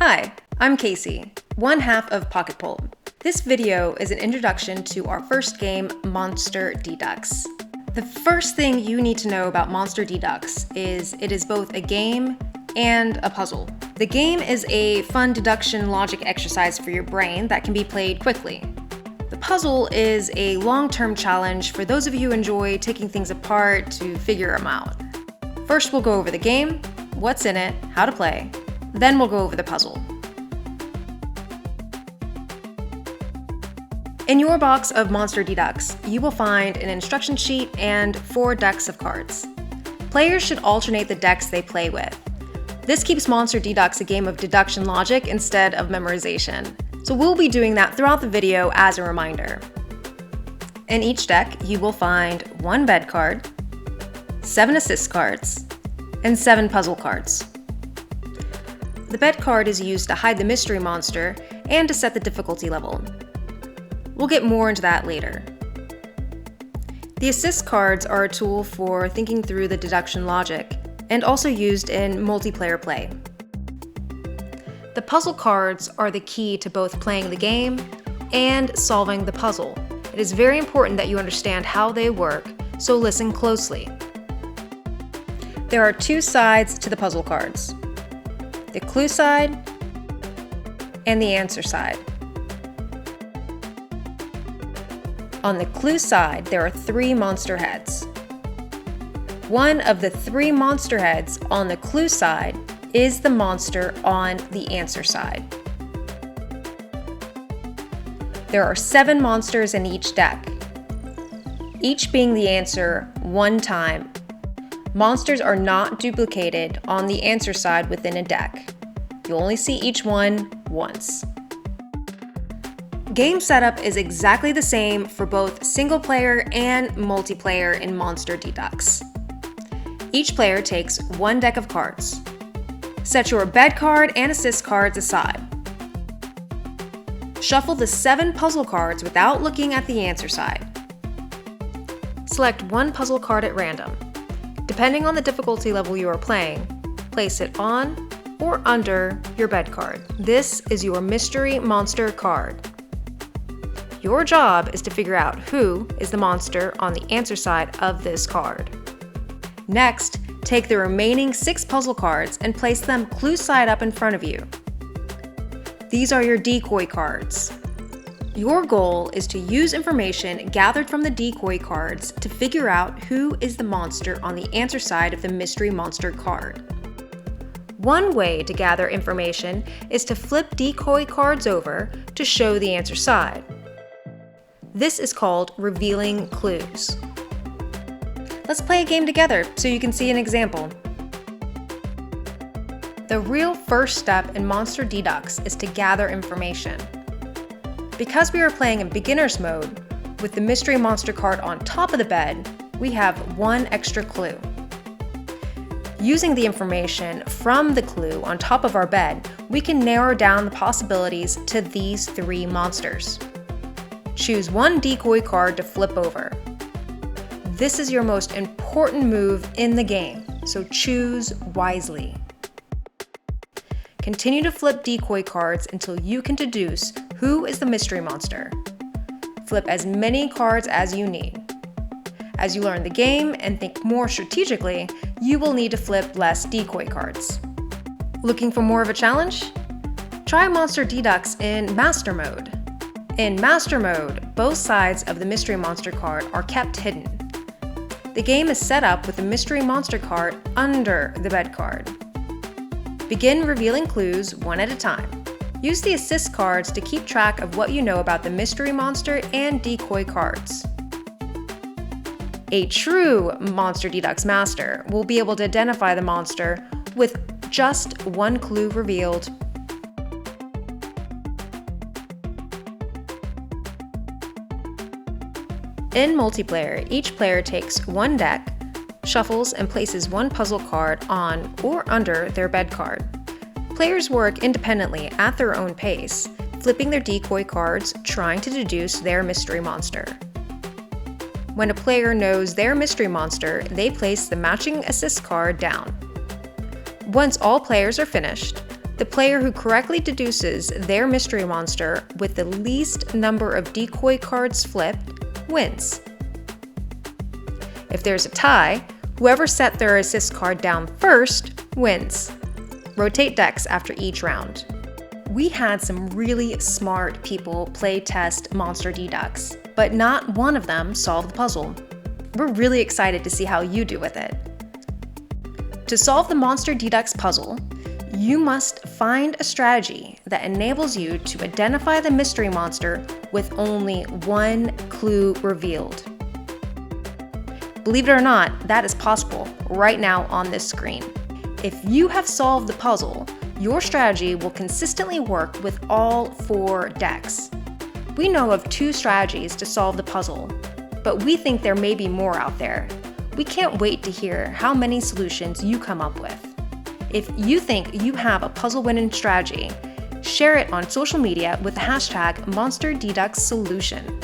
Hi, I'm Casey, one half of Pocket Pulp. This video is an introduction to our first game, Monster Dedux. The first thing you need to know about Monster Dedux is it is both a game and a puzzle. The game is a fun deduction logic exercise for your brain that can be played quickly. The puzzle is a long-term challenge for those of you who enjoy taking things apart to figure them out. First, we'll go over the game, what's in it, how to play, then we'll go over the puzzle. In your box of Monster Dedux, you will find an instruction sheet and 4 decks of cards. Players should alternate the decks they play with. This keeps Monster Dedux a game of deduction logic instead of memorization, so we'll be doing that throughout the video as a reminder. In each deck, you will find 1 bed card, 7 assist cards, and 7 puzzle cards. The bed card is used to hide the mystery monster and to set the difficulty level. We'll get more into that later. The assist cards are a tool for thinking through the deduction logic and also used in multiplayer play. The puzzle cards are the key to both playing the game and solving the puzzle. It is very important that you understand how they work, so listen closely. There are 2 sides to the puzzle cards: the clue side and the answer side. On the clue side, there are 3 monster heads. One of the 3 monster heads on the clue side is the monster on the answer side. There are 7 monsters in each deck, each being the answer 1 time. Monsters are not duplicated on the answer side within a deck. You'll only see each one once. Game setup is exactly the same for both single player and multiplayer in Monster Dedux. Each player takes 1 deck of cards. Set your bed card and assist cards aside. Shuffle the 7 puzzle cards without looking at the answer side. Select 1 puzzle card at random. Depending on the difficulty level you are playing, place it on or under your bed card. This is your mystery monster card. Your job is to figure out who is the monster on the answer side of this card. Next, take the remaining 6 puzzle cards and place them clue side up in front of you. These are your decoy cards. Your goal is to use information gathered from the decoy cards to figure out who is the monster on the answer side of the mystery monster card. One way to gather information is to flip decoy cards over to show the answer side. This is called revealing clues. Let's play a game together so you can see an example. The real first step in Monster Dedux is to gather information. Because we are playing in beginner's mode, with the mystery monster card on top of the bed, we have 1 extra clue. Using the information from the clue on top of our bed, we can narrow down the possibilities to these 3 monsters. Choose 1 decoy card to flip over. This is your most important move in the game, so choose wisely. Continue to flip decoy cards until you can deduce who is the mystery monster. Flip as many cards as you need. As you learn the game and think more strategically, you will need to flip less decoy cards. Looking for more of a challenge? Try Monster Dedux in Master Mode. In Master Mode, both sides of the mystery monster card are kept hidden. The game is set up with the mystery monster card under the bed card. Begin revealing clues 1 at a time. Use the assist cards to keep track of what you know about the mystery monster and decoy cards. A true Monster Dedux master will be able to identify the monster with just 1 clue revealed. In multiplayer, each player takes 1 deck, shuffles and places 1 puzzle card on or under their bed card. Players work independently at their own pace, flipping their decoy cards, trying to deduce their mystery monster. When a player knows their mystery monster, they place the matching assist card down. Once all players are finished, The player who correctly deduces their mystery monster with the least number of decoy cards flipped wins. If there's a tie, whoever set their assist card down first wins. Rotate decks after each round. We had some really smart people play test Monster Dedux, but not one of them solved the puzzle. We're really excited to see how you do with it. To solve the Monster Dedux puzzle, you must find a strategy that enables you to identify the mystery monster with only one clue revealed. Believe it or not, that is possible right now on this screen. If you have solved the puzzle, your strategy will consistently work with all 4 decks. We know of 2 strategies to solve the puzzle, but we think there may be more out there. We can't wait to hear how many solutions you come up with. If you think you have a puzzle-winning strategy, share it on social media with the hashtag MonsterDeduxSolution.